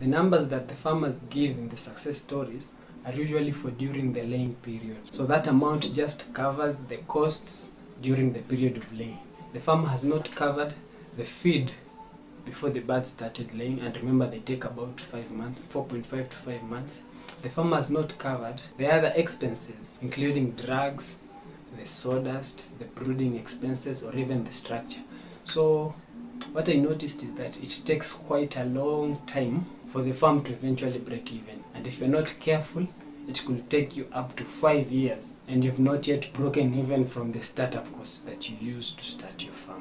The numbers that the farmers give in the success stories are usually for during the laying period. So that amount just covers the costs during the period of laying. The farmer has not covered the feed before the birds started laying, and remember they take about 5 months, 4.5 to 5 months. The farmer has not covered the other expenses, including drugs, the sawdust, the brooding expenses, or even the structure. So what I noticed is that it takes quite a long time for the farm to eventually break even, and if you're not careful, it could take you up to 5 years and you've not yet broken even from the startup costs that you used to start your farm.